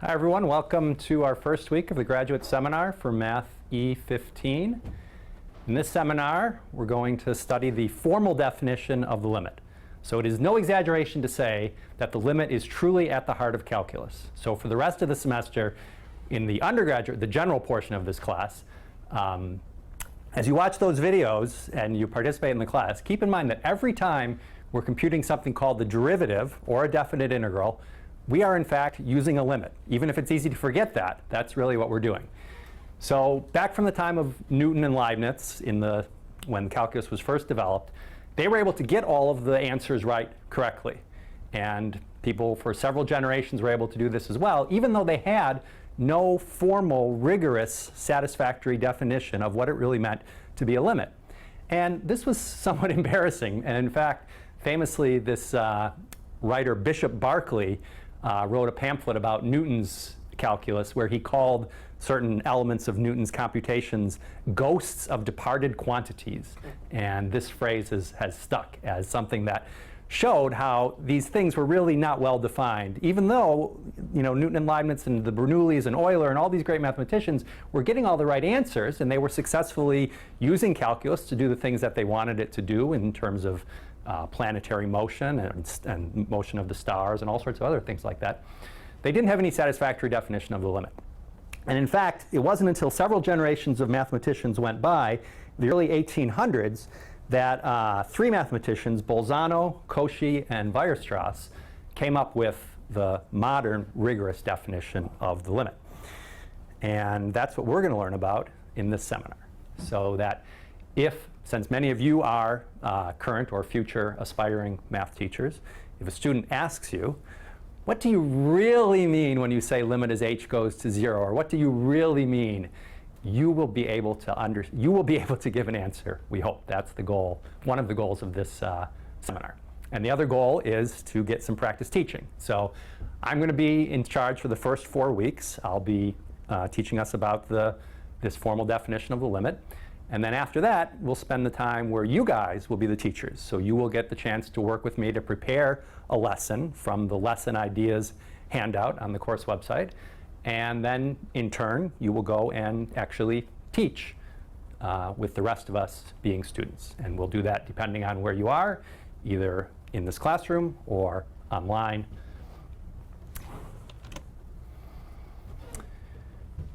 Hi everyone, welcome to our first week of the graduate seminar for Math E15. In this seminar, we're going to study the formal definition of the limit. So it is no exaggeration to say that the limit is truly at the heart of calculus. So for the rest of the semester, in the undergraduate, the general portion of this class, as you watch those videos and you participate in the class, keep in mind that every time we're computing something called the derivative or a definite integral, we are in fact using a limit. Even if it's easy to forget that, that's really what we're doing. So back from the time of Newton and Leibniz, when calculus was first developed, they were able to get all of the answers right correctly. And people for several generations were able to do this as well, even though they had no formal, rigorous, satisfactory definition of what it really meant to be a limit. And this was somewhat embarrassing. And in fact, famously, this writer, Bishop Berkeley, wrote a pamphlet about Newton's calculus where he called certain elements of Newton's computations ghosts of departed quantities. And this phrase has stuck as something that showed how these things were really not well defined, even though Newton and Leibniz and the Bernoullis and Euler and all these great mathematicians were getting all the right answers, and they were successfully using calculus to do the things that they wanted it to do in terms of planetary motion and motion of the stars and all sorts of other things like that. They didn't have any satisfactory definition of the limit. And in fact, it wasn't until several generations of mathematicians went by, the early 1800s, that three mathematicians, Bolzano, Cauchy, and Weierstrass, came up with the modern rigorous definition of the limit. And that's what we're going to learn about in this seminar. So that since many of you are current or future aspiring math teachers, if a student asks you, what do you really mean when you say limit as h goes to 0? Or what do you really mean? You will be able to give an answer, we hope. That's the goal, one of the goals of this seminar. And the other goal is to get some practice teaching. So I'm going to be in charge for the first 4 weeks. I'll be teaching us about this formal definition of the limit. And then after that, we'll spend the time where you guys will be the teachers. So you will get the chance to work with me to prepare a lesson from the lesson ideas handout on the course website. And then, in turn, you will go and actually teach with the rest of us being students. And we'll do that depending on where you are, either in this classroom or online.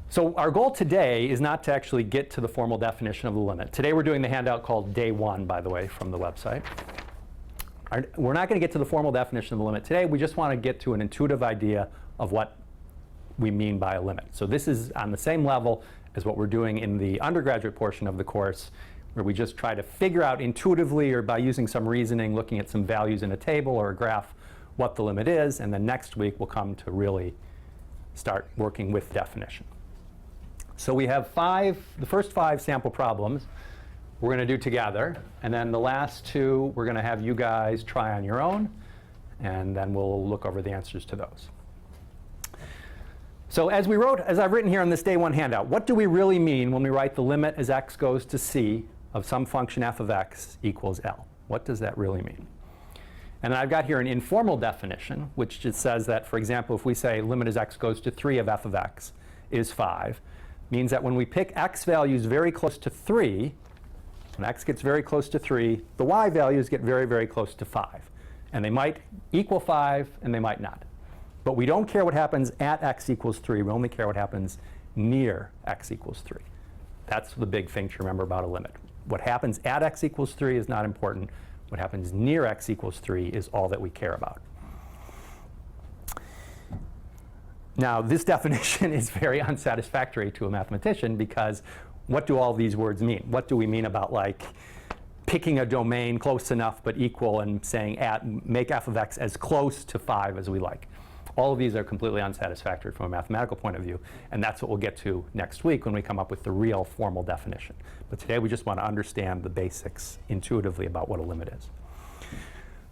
So our goal today is not to actually get to the formal definition of the limit. Today we're doing the handout called Day 1, by the way, from the website. We're not going to get to the formal definition of the limit today. We just want to get to an intuitive idea of what we mean by a limit. So this is on the same level as what we're doing in the undergraduate portion of the course, where we just try to figure out intuitively or by using some reasoning, looking at some values in a table or a graph, what the limit is. And then next week we'll come to really start working with definition. So we have the first 5 sample problems we're going to do together. And then the last 2 we're going to have you guys try on your own. And then we'll look over the answers to those. So as I've written here on this Day 1 handout, what do we really mean when we write the limit as x goes to c of some function f of x equals L? What does that really mean? And I've got here an informal definition, which just says that, for example, if we say limit as x goes to 3 of f of x is 5, means that when we pick x values very close to 3, when x gets very close to 3, the y values get very, very close to 5. And they might equal 5, and they might not. But we don't care what happens at x equals 3. We only care what happens near x equals 3. That's the big thing to remember about a limit. What happens at x equals 3 is not important. What happens near x equals 3 is all that we care about. Now, this definition is very unsatisfactory to a mathematician because what do all these words mean? What do we mean about picking a domain close enough but equal and saying make f of x as close to 5 as we like? All of these are completely unsatisfactory from a mathematical point of view. And that's what we'll get to next week when we come up with the real formal definition. But today we just want to understand the basics intuitively about what a limit is.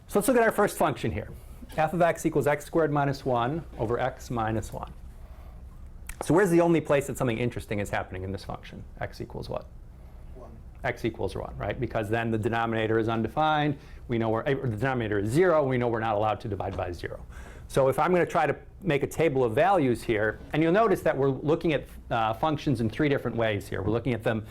So let's look at our first function here. F of x equals x squared minus 1 over x minus 1. So where's the only place that something interesting is happening in this function? X equals what? 1. X equals 1, right? Because then the denominator is undefined. We know the denominator is 0. We know we're not allowed to divide by 0. So if I'm going to try to make a table of values here, and you'll notice that we're looking at functions in 3 different ways here. We're looking at them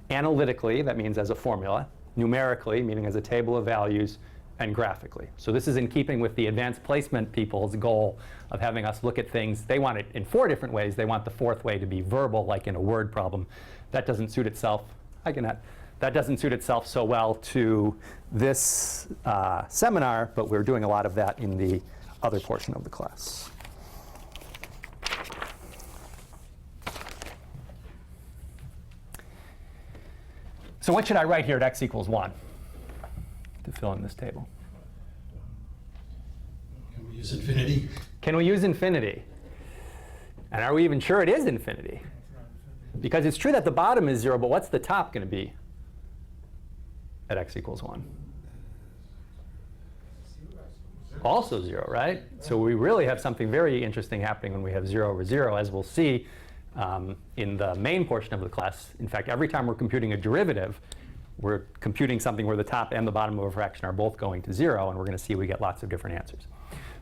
analytically, that means as a formula, numerically, meaning as a table of values, and graphically. So this is in keeping with the advanced placement people's goal of having us look at things. They want it in 4 different ways. They want the 4th way to be verbal, like in a word problem. That doesn't suit itself. That doesn't suit itself so well to this seminar, but we're doing a lot of that in the other portion of the class. So what should I write here at x equals 1 to fill in this table? Can we use infinity? Can we use infinity? And are we even sure it is infinity? Because it's true that the bottom is 0, but what's the top going to be at x equals 1? Also 0, right? So we really have something very interesting happening when we have 0 over 0, as we'll see in the main portion of the class. In fact, every time we're computing a derivative, we're computing something where the top and the bottom of a fraction are both going to 0, and we're going to see we get lots of different answers.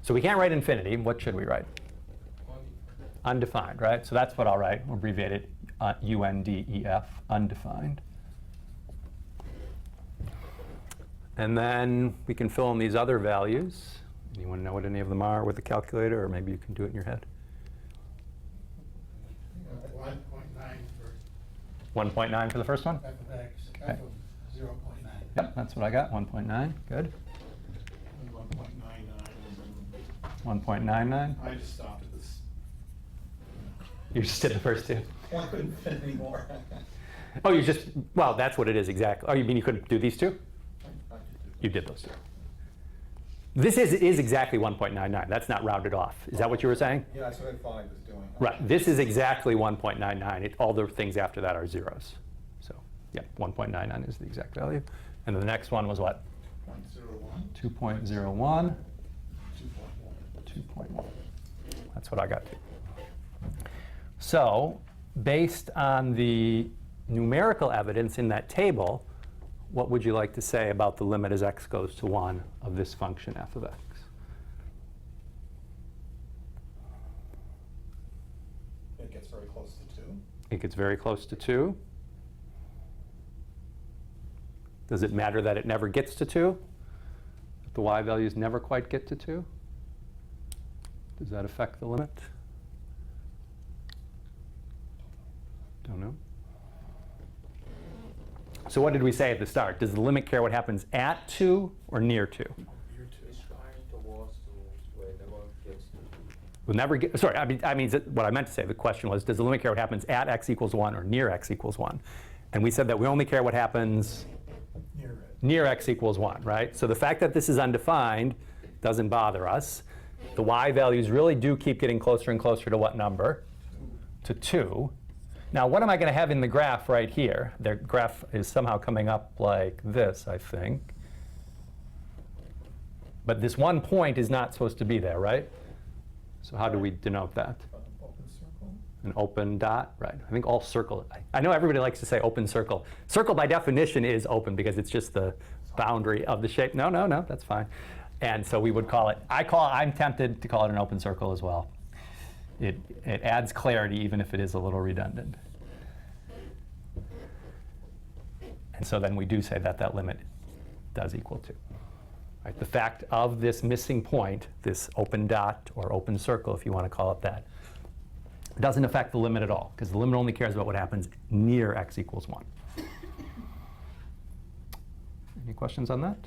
So we can't write infinity. What should we write? Undefined, right? So that's what I'll write. We'll abbreviate it UNDEF, undefined. And then we can fill in these other values. Anyone know what any of them are with the calculator, or maybe you can do it in your head? 1.9 for the first one? F of x, f of 0.9. Yep, that's what I got, 1.9. Good. 1.99. I just stopped at this. You just did the first 2. I couldn't fit any more. Oh, you just, well, that's what it is exactly. Oh, you mean you couldn't do these 2? You did those 2. This is exactly 1.99. That's not rounded off. Is that what you were saying? Yeah, that's what I thought I was doing. Right. This is exactly 1.99. All the things after that are zeros. So, yeah, 1.99 is the exact value. And then the next one was what? 0.01. 2.01. 2.1. That's what I got to. So, based on the numerical evidence in that table, what would you like to say about the limit as x goes to 1 of this function f of x? It gets very close to 2. It gets very close to 2. Does it matter that it never gets to 2? That the y values never quite get to 2? Does that affect the limit? Don't know. So what did we say at the start? Does the limit care what happens at 2 or near 2? It's trying towards where it never gets to. Will never get, sorry, I mean what I meant to say, the question was, does the limit care what happens at x equals 1 or near x equals 1? And we said that we only care what happens near x equals 1, right? So the fact that this is undefined doesn't bother us. The y values really do keep getting closer and closer to what number? To 2. Now, what am I going to have in the graph right here? The graph is somehow coming up like this, I think. But this one point is not supposed to be there, right? So how do we denote that? Open circle. An open dot, right? I think all circle. I know everybody likes to say open circle. Circle by definition is open because it's just the boundary of the shape. No, that's fine. And so we would call it, I'm tempted to call it an open circle as well. It adds clarity even if it is a little redundant. And so then we do say that that limit does equal 2. Right? The fact of this missing point, this open dot or open circle, if you want to call it that, doesn't affect the limit at all, because the limit only cares about what happens near x equals 1. Any questions on that?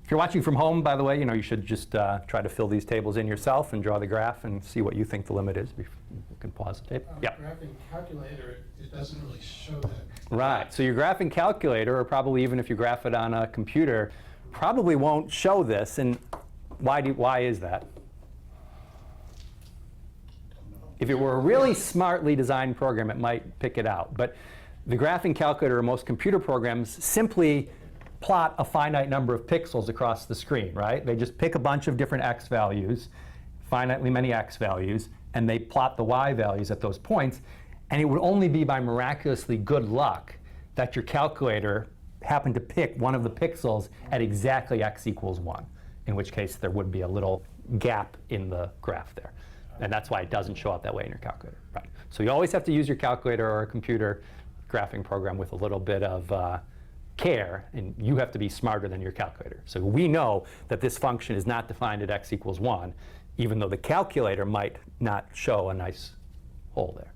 If you're watching from home, by the way, you should just try to fill these tables in yourself and draw the graph and see what you think the limit is. You can pause the tape. Yeah. Graphing calculator, it doesn't really show that. Right. So your graphing calculator, or probably even if you graph it on a computer, probably won't show this. And why is that? If it were a really smartly designed program, it might pick it out. But the graphing calculator or most computer programs simply plot a finite number of pixels across the screen, right? They just pick a bunch of different x values, finitely many x values, and they plot the y values at those points. And it would only be by miraculously good luck that your calculator happened to pick one of the pixels at exactly x equals 1. in which case there would be a little gap in the graph there. And that's why it doesn't show up that way in your calculator. Right. So you always have to use your calculator or a computer graphing program with a little bit of care, and you have to be smarter than your calculator. So we know that this function is not defined at x equals 1, even though the calculator might not show a nice hole there.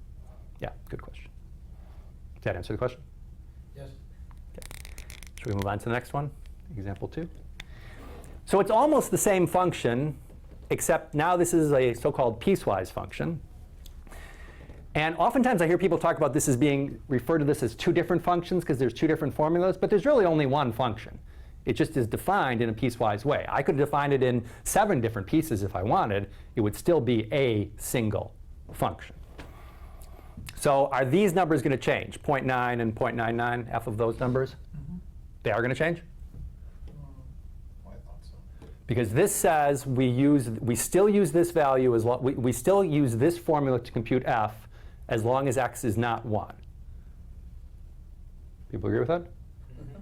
Yeah, good question. Does that answer the question? Yes. Okay. Should we move on to the next one? Example 2. So it's almost the same function, except now this is a so-called piecewise function. And oftentimes I hear people talk about this as being referred to this as two different functions because there's two different formulas, but there's really only one function. It just is defined in a piecewise way. I could define it in 7 different pieces if I wanted. It would still be a single function. So are these numbers going to change? 0.9 and 0.99, f of those numbers? Mm-hmm. They are going to change? I thought so. Because this says we still use this value as long, we still use this formula to compute f as long as x is not 1. People agree with that? Mm-hmm.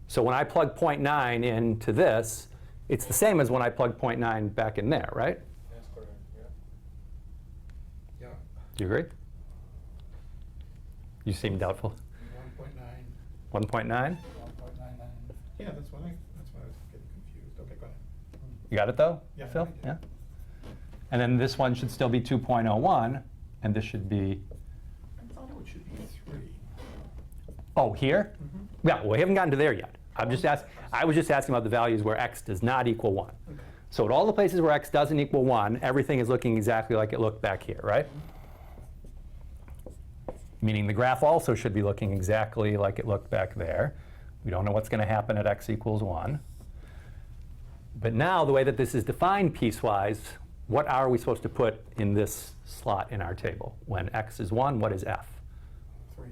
So when I plug 0.9 into this, it's the same as when I plug 0.9 back in there, right? That's correct, yeah. Yeah. Do you agree? You seem doubtful. 1.9. 1.9? 1.99. Yeah, that's why I was getting confused. Okay, go ahead. You got it though, Yeah, Phil? I did. Yeah. And then this one should still be 2.01, and this should be, I thought it should be 3. oh, here? Mm-hmm. Yeah, well, we haven't gotten to there yet. I was just asking about the values where x does not equal 1. Okay. So at all the places where x doesn't equal 1, everything is looking exactly like it looked back here, right? Meaning the graph also should be looking exactly like it looked back there. We don't know what's going to happen at x equals 1. But now, the way that this is defined piecewise, what are we supposed to put in this slot in our table? When x is 1, what is f? 3.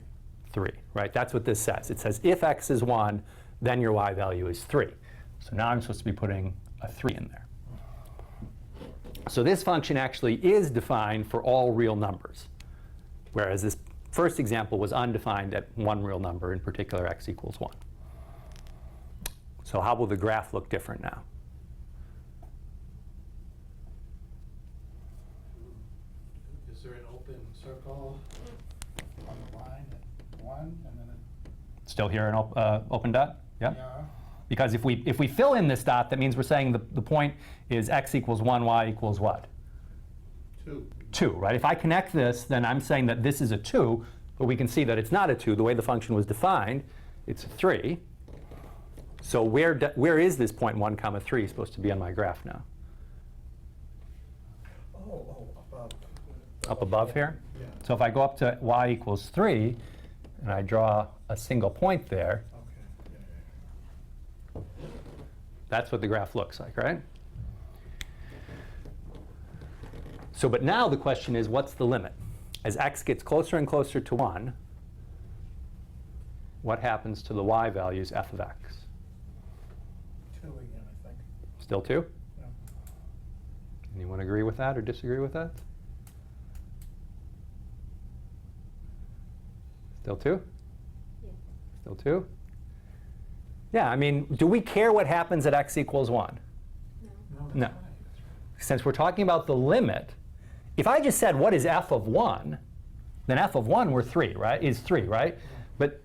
3, right? That's what this says. It says if x is 1, then your y value is 3. So now I'm supposed to be putting a 3 in there. So this function actually is defined for all real numbers, whereas this first example was undefined at one real number, in particular x equals 1. So how will the graph look different now? Is there an open circle on the line at 1 and then Still here an open dot? Yeah? yeah? Because if we fill in this dot, that means we're saying the point is x equals 1, y equals what? 2. 2, right? If I connect this, then I'm saying that this is a 2, but we can see that it's not a 2. The way the function was defined, it's a 3. So where is this 0.1 comma 3 supposed to be on my graph now? Oh, above. Up above here? Yeah. So if I go up to y equals 3, and I draw a single point there, Okay. Yeah. that's what the graph looks like, right? So, but now the question is, what's the limit? As x gets closer and closer to 1, what happens to the y values f of x? 2 again, I think. Still 2? Yeah. Anyone agree with that or disagree with that? Still 2? Yeah. Still 2? Yeah, I mean, do we care what happens at x equals 1? No. No. No. That's right. Since we're talking about the limit, if I just said what is f of 1, then f of 1 is 3, right? But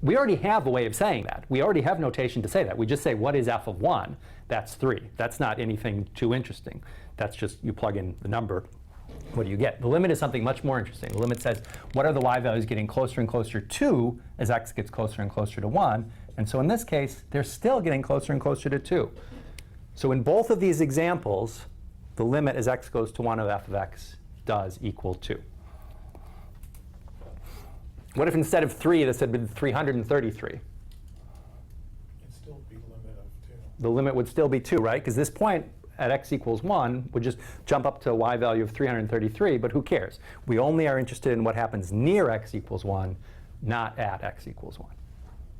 we already have a way of saying that. We already have notation to say that. We just say what is f of 1? That's 3. That's not anything too interesting. That's just you plug in the number. What do you get? The limit is something much more interesting. The limit says what are the y values getting closer and closer to as x gets closer and closer to 1. And so in this case, they're still getting closer and closer to 2. So in both of these examples, the limit as x goes to 1 of f of x does equal 2. What if instead of 3, this had been 333? It'd still be limit of 2. The limit would still be 2, right? Because this point at x equals 1 would just jump up to a y value of 333, but who cares? We only are interested in what happens near x equals 1, not at x equals 1.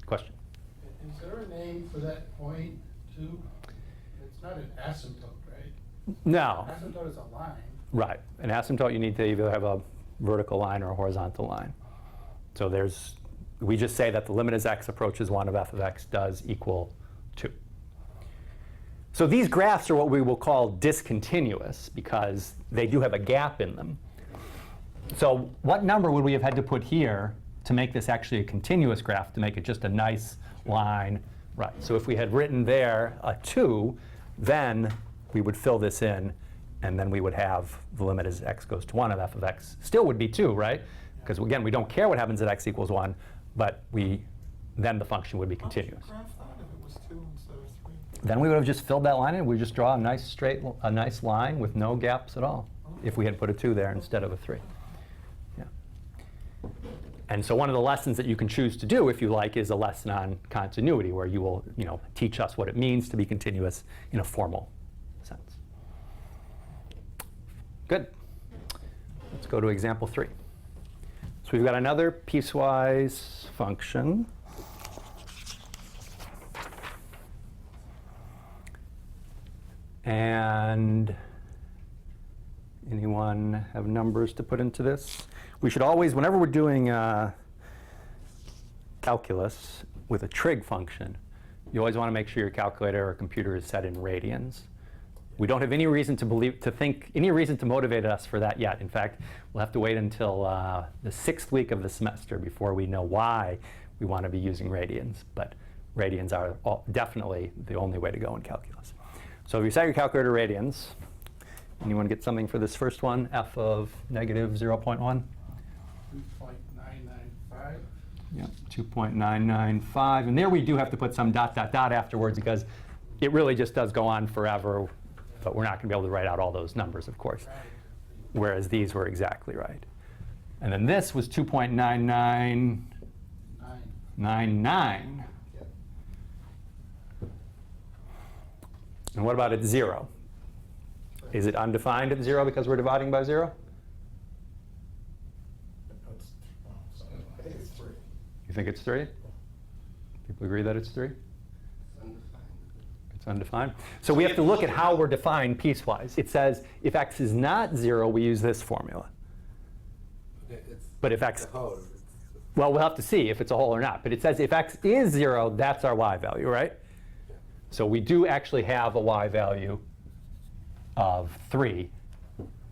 Question? Is there a name for that point, too? It's not an asymptote, right? No. Asymptote is a line. Right. An asymptote, you need to either have a vertical line or a horizontal line. So we just say that the limit as x approaches 1 of f of x does equal 2. So these graphs are what we will call discontinuous because they do have a gap in them. So what number would we have had to put here to make this actually a continuous graph, to make it just a nice line? Right. So if we had written there a 2, then we would fill this in, and then we would have the limit as x goes to 1 of f of x still would be 2, right? Because again, we don't care what happens at x equals 1, but then the function would be continuous. How would you graph that if it was 2 instead of 3? Then we would have just filled that line in. We just draw a nice line with no gaps at all if we had put a 2 there instead of a 3. Yeah. And so one of the lessons that you can choose to do, if you like, is a lesson on continuity, where you will, teach us what it means to be continuous in a formal sense. Good. Let's go to example 3. So we've got another piecewise function. And anyone have numbers to put into this? We should always, whenever we're doing calculus with a trig function, you always want to make sure your calculator or computer is set in radians. We don't have any reason to motivate us for that yet. In fact, we'll have to wait until the 6th week of the semester before we know why we want to be using radians. But radians are definitely the only way to go in calculus. So if you set your calculator radians, and you want to get something for this first one, f of negative 0.1? 2.995. Yep, 2.995. And there we do have to put some ... afterwards because it really just does go on forever. But we're not going to be able to write out all those numbers, of course, whereas these were exactly right. And then this was 2.9999. And what about at 0? Is it undefined at 0 because we're dividing by 0? I think it's 3. You think it's 3? People agree that it's 3? It's undefined. So we have to look at how we're defined piecewise. It says if x is not 0, we use this formula. But if x, well, we'll have to see if it's a whole or not. But it says if x is 0, that's our y value, right? So we do actually have a y value of 3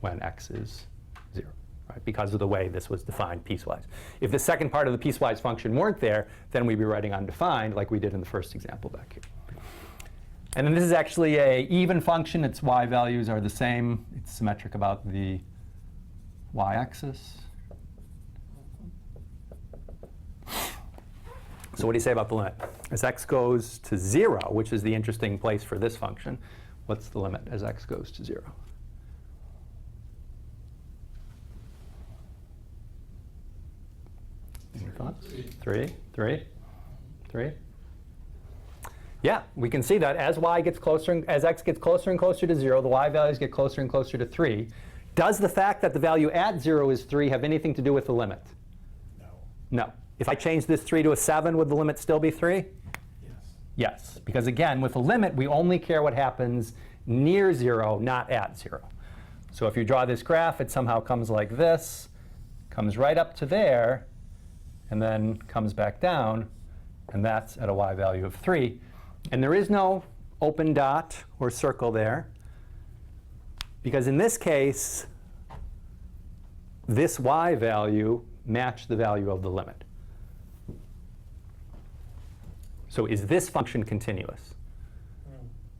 when x is 0, right? Because of the way this was defined piecewise. If the second part of the piecewise function weren't there, then we'd be writing undefined like we did in the first example back here. And then this is actually an even function. Its y values are the same. It's symmetric about the y-axis. So what do you say about the limit? As x goes to 0, which is the interesting place for this function, what's the limit as x goes to 0? Any thoughts? 3, 3, 3. Yeah, we can see that as y gets closer, as x gets closer and closer to 0, the y values get closer and closer to 3. Does the fact that the value at 0 is 3 have anything to do with the limit? No. No. If I change this 3 to a 7, would the limit still be 3? Yes. Yes, because again, with a limit, we only care what happens near 0, not at 0. So if you draw this graph, it somehow comes like this, comes right up to there, and then comes back down, and that's at a y value of 3. And there is no open dot or circle there, because in this case, this y value matched the value of the limit. So is this function continuous?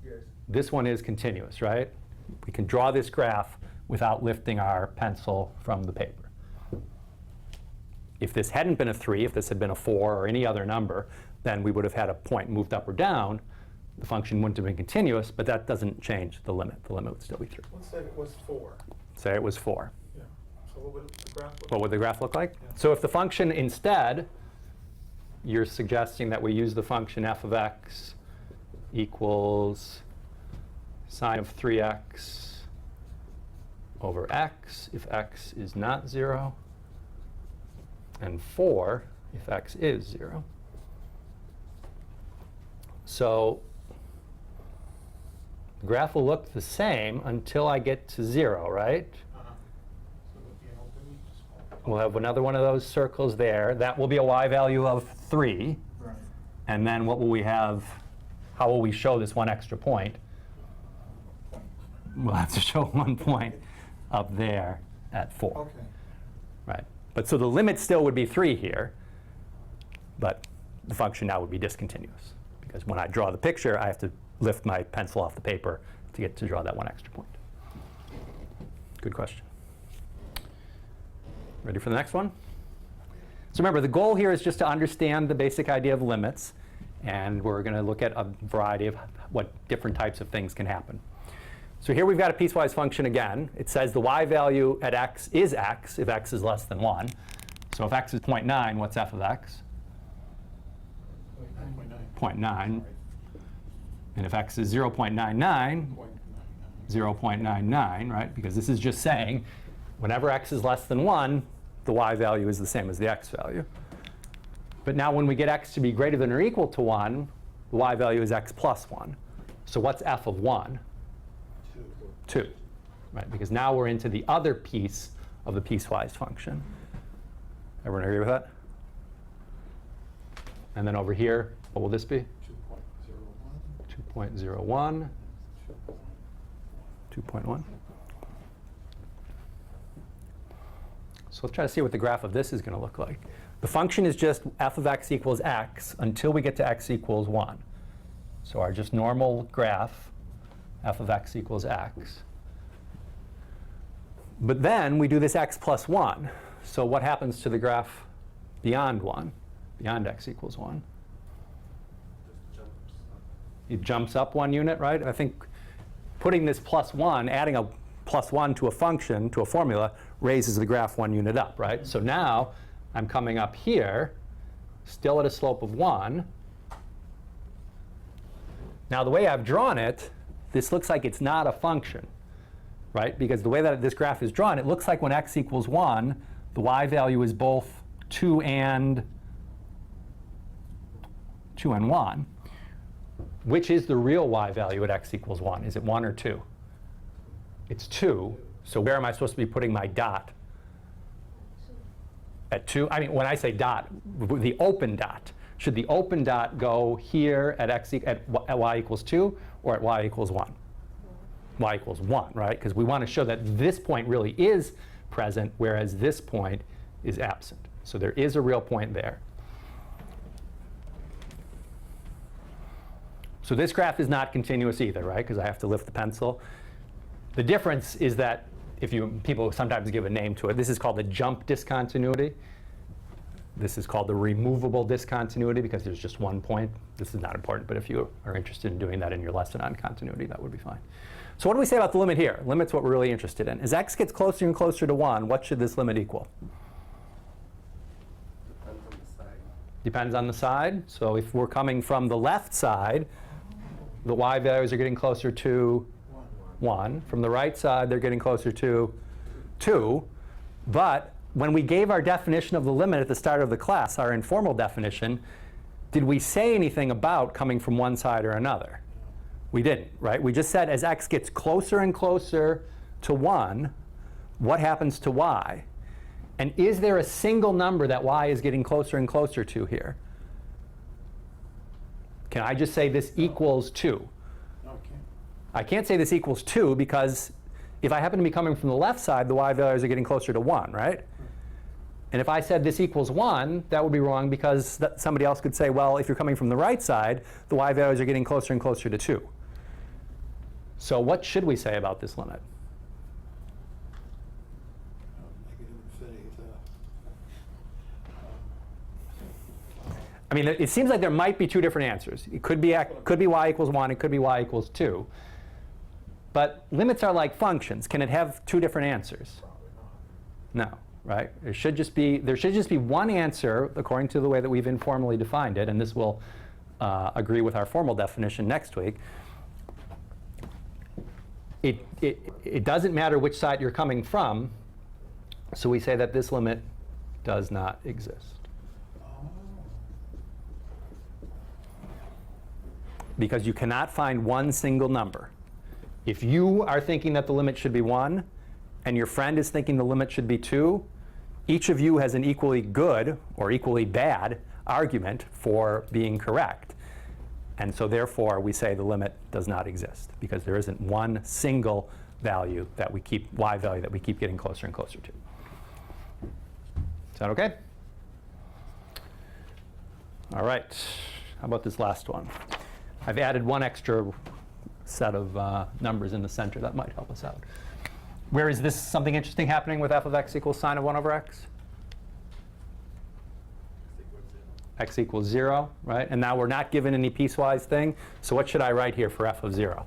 Yes. This one is continuous, right? We can draw this graph without lifting our pencil from the paper. If this hadn't been a 3, if this had been a 4 or any other number, then we would have had a point moved up or down. The function wouldn't have been continuous, but that doesn't change the limit. The limit would still be 3. Let's say it was 4. Say it was 4. Yeah. So what would the graph look What would the graph look like? Yeah. So if the function instead, you're suggesting that we use the function f of x equals sine of 3x over x if x is not 0, and 4 if x is 0. So the graph will look the same until I get to 0, right? So it would be an open. We'll have another one of those circles there. That will be a y value of 3. Right. And then what will we have? How will we show this one extra point? we'll have to show 1 point up there at 4. Okay. Right. But so the limit still would be 3 here, but the function now would be discontinuous. Because when I draw the picture, I have to lift my pencil off the paper to get to draw that 1 extra point. Good question. Ready for the next one? So remember, the goal here is just to understand the basic idea of limits. And we're going to look at a variety of what different types of things can happen. So here we've got a piecewise function again. It says the y value at x is x if x is less than 1. So if x is 0.9, what's f of x? 0.9. And if x is 0.99, 0.99, right? Because this is just saying whenever x is less than 1, the y value is the same as the x value. But now when we get x to be greater than or equal to 1, the y value is x plus 1. So what's f of 1? 2. Right? Because now we're into the other piece of the piecewise function. Everyone agree with that? And then over here, what will this be? 2.01. 2.1. So let's try to see what the graph of this is going to look like. The function is just f of x equals x until we get to x equals 1. So our just normal graph, f of x equals x. But then we do this x plus 1. So what happens to the graph beyond 1, beyond x equals 1? It jumps up 1 unit, right? I think putting this plus 1, adding a plus 1 to a function, to a formula, raises the graph 1 unit up, right? So now I'm coming up here, still at a slope of 1. Now the way I've drawn it, this looks like it's not a function, right? Because the way that this graph is drawn, it looks like when x equals 1, the y value is both 2 and 1. Which is the real y value at x equals 1? Is it 1 or 2? It's 2. So where am I supposed to be putting my dot? At 2? I mean, when I say dot, the open dot. Should the open dot go here at y equals 2 or at y equals 1? Y equals 1, right? Because we want to show that this point really is present, whereas this point is absent. So there is a real point there. So this graph is not continuous either, right? Because I have to lift the pencil. The difference is that people sometimes give a name to it. This is called the jump discontinuity. This is called the removable discontinuity because there's just 1 point. This is not important, but if you are interested in doing that in your lesson on continuity, that would be fine. So what do we say about the limit here? Limit's what we're really interested in. As x gets closer and closer to 1, what should this limit equal? Depends on the side. Depends on the side. So if we're coming from the left side, the y values are getting closer to 1. From the right side, they're getting closer to 2. But when we gave our definition of the limit at the start of the class, our informal definition, did we say anything about coming from one side or another? We didn't, right? We just said as x gets closer and closer to 1, what happens to y? And is there a single number that y is getting closer and closer to here? Can I just say this equals 2? No, I can't. I can't say this equals 2 because if I happen to be coming from the left side, the y values are getting closer to 1, right? And if I said this equals 1, that would be wrong because somebody else could say, well, if you're coming from the right side, the y values are getting closer and closer to 2. So what should we say about this limit? Negative infinity. I mean, it seems like there might be 2 different answers. It could be y equals 1. It could be y equals 2. But limits are like functions. Can it have 2 different answers? No, right? There should just be one answer according to the way that we've informally defined it. And this will agree with our formal definition next week. It doesn't matter which side you're coming from. So we say that this limit does not exist. Because you cannot find one single number. If you are thinking that the limit should be 1, and your friend is thinking the limit should be 2, each of you has an equally good or equally bad argument for being correct. And so therefore, we say the limit does not exist, because there isn't one single value that we keep, y value that we keep getting closer and closer to. Is that okay? All right. How about this last one? I've added one extra set of numbers in the center that might help us out. Where is this something interesting happening with f of x equals sine of 1 over x? X equals 0, right? And now we're not given any piecewise thing. So what should I write here for f of 0?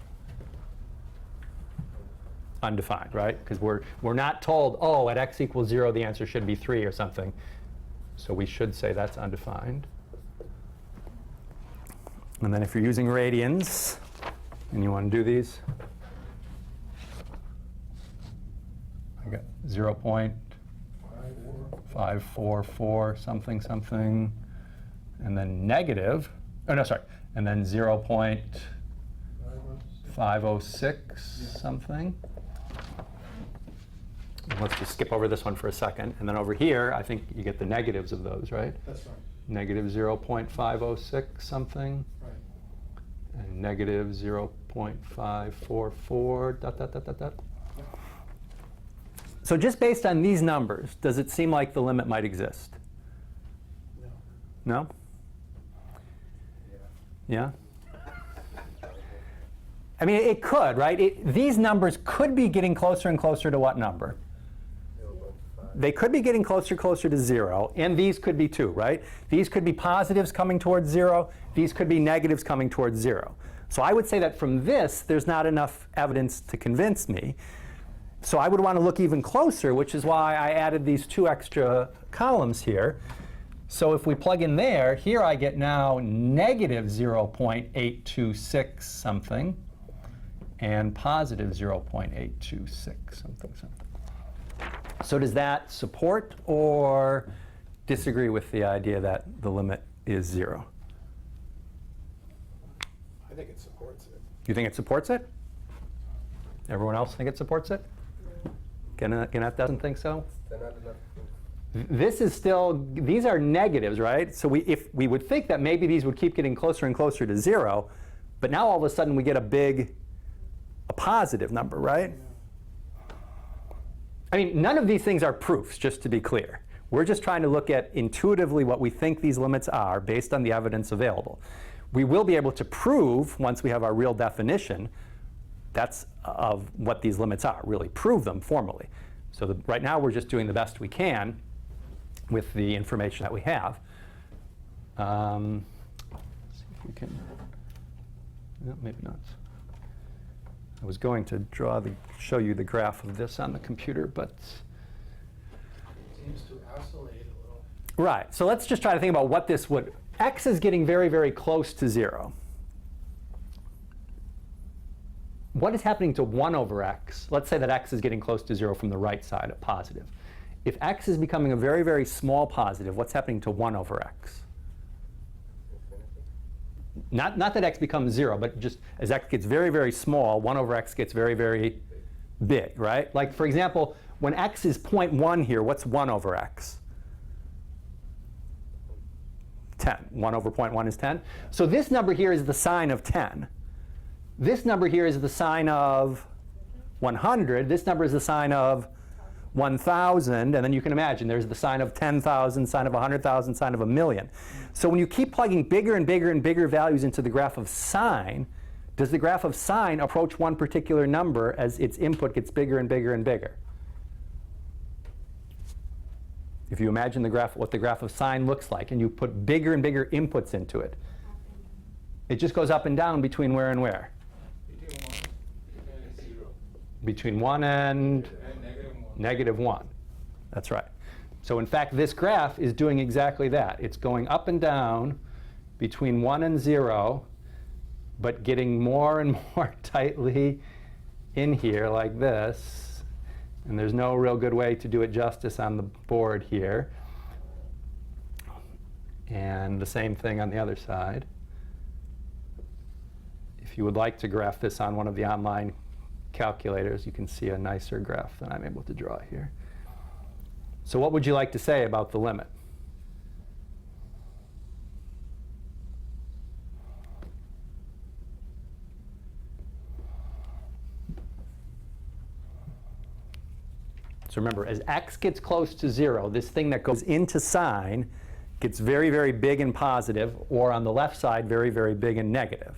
Undefined, right? Because we're not told, oh, at x equals 0, the answer should be 3 or something. So we should say that's undefined. And then if you're using radians, and you want to do these, I got 0.544 something something, and then negative, oh no, sorry, and then 0.506 something. And let's just skip over this one for a second. And then over here, I think you get the negatives of those, right? That's right. Negative 0.506 something. Right. And negative 0.544, dot, dot, dot, dot, dot. So just based on these numbers, does it seem like the limit might exist? No. No? Yeah? I mean, it could, right? These numbers could be getting closer and closer to what number? They could be getting closer and closer to 0, and these could be too, right? These could be positives coming towards 0. These could be negatives coming towards 0. So I would say that from this, there's not enough evidence to convince me. So I would want to look even closer, which is why I added these 2 extra columns here. So if we plug in there, here I get now negative 0.826 something and positive 0.826 something something. So does that support or disagree with the idea that the limit is 0? I think it supports it. You think it supports it? Everyone else think it supports it? Gannett doesn't think so? They're not enough. This is still, these are negatives, right? So if we would think that maybe these would keep getting closer and closer to 0, but now all of a sudden we get a positive number, right? I mean, none of these things are proofs, just to be clear. We're just trying to look at intuitively what we think these limits are based on the evidence available. We will be able to prove, once we have our real definition, that's of what these limits are, really prove them formally. So right now we're just doing the best we can with the information that we have. Let's see if we can, no, maybe not. I was going to show you the graph of this on the computer, but. It seems to oscillate a little. Right, so let's just try to think about what this would, x is getting very, very close to 0. What is happening to 1 over x? Let's say that x is getting close to 0 from the right side, a positive. If x is becoming a very, very small positive, what's happening to 1 over x? Not that x becomes 0, but just as x gets very, very small, 1 over x gets very, very big, right? Like, for example, when x is 0.1 here, what's 1 over x? 10. 1 over 0.1 is 10. So this number here is the sine of 10. This number here is the sine of 100. This number is the sine of 1,000. And then you can imagine there's the sine of 10,000, sine of 100,000, sine of 1,000,000. So when you keep plugging bigger and bigger and bigger values into the graph of sine, does the graph of sine approach one particular number as its input gets bigger and bigger and bigger? If you imagine the graph, what the graph of sine looks like, and you put bigger and bigger inputs into it, it just goes up and down between where and where? Between 1 and negative 1. That's right. So in fact, this graph is doing exactly that. It's going up and down between 1 and 0, but getting more and more tightly in here like this. And there's no real good way to do it justice on the board here. And the same thing on the other side. If you would like to graph this on one of the online calculators, you can see a nicer graph than I'm able to draw here. So what would you like to say about the limit? So remember, as x gets close to 0, this thing that goes into sine gets very, very big and positive, or on the left side, very, very big and negative.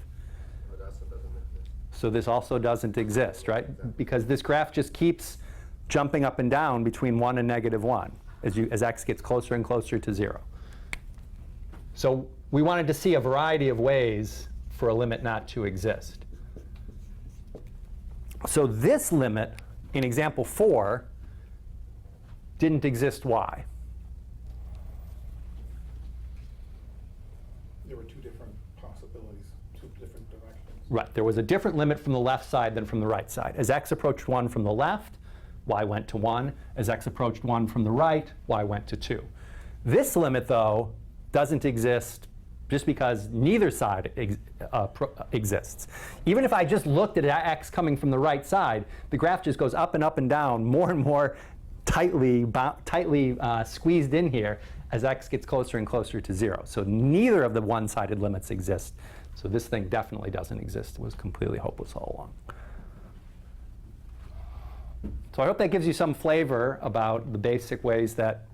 But that's what doesn't exist. So this also doesn't exist, right? Because this graph just keeps jumping up and down between 1 and negative 1 as x gets closer and closer to 0. So we wanted to see a variety of ways for a limit not to exist. So this limit in example 4 didn't exist. Why? There were two different possibilities, two different directions. Right. There was a different limit from the left side than from the right side. As x approached 1 from the left, y went to 1. As x approached 1 from the right, y went to 2. This limit, though, doesn't exist just because neither side exists. Even if I just looked at x coming from the right side, the graph just goes up and down, more and more tightly squeezed in here as x gets closer and closer to 0. So neither of the one-sided limits exist. So this thing definitely doesn't exist. It was completely hopeless all along. So I hope that gives you some flavor about the basic ways that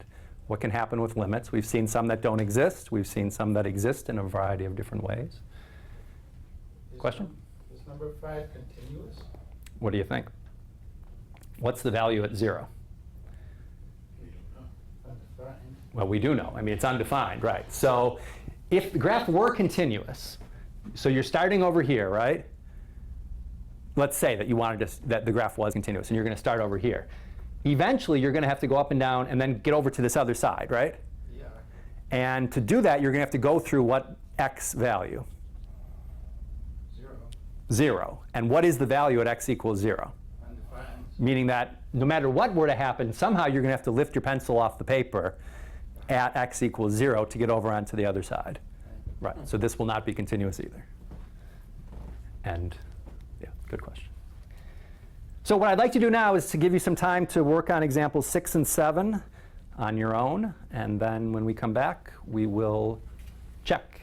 what can happen with limits. We've seen some that don't exist. We've seen some that exist in a variety of different ways. Question? Is number 5 continuous? What do you think? What's the value at 0? We don't know. Undefined. Well, we do know. I mean, it's undefined, right? So if the graph were continuous, so you're starting over here, right? Let's say that you wanted that the graph was continuous, and you're going to start over here. Eventually, you're going to have to go up and down and then get over to this other side, right? Yeah. And to do that, you're going to have to go through what x value? 0. 0. And what is the value at x equals 0? Undefined. Meaning that no matter what were to happen, somehow you're going to have to lift your pencil off the paper at x equals 0 to get over onto the other side. Right. So this will not be continuous either. And yeah, good question. So what I'd like to do now is to give you some time to work on examples 6 and 7 on your own. And then when we come back, we will check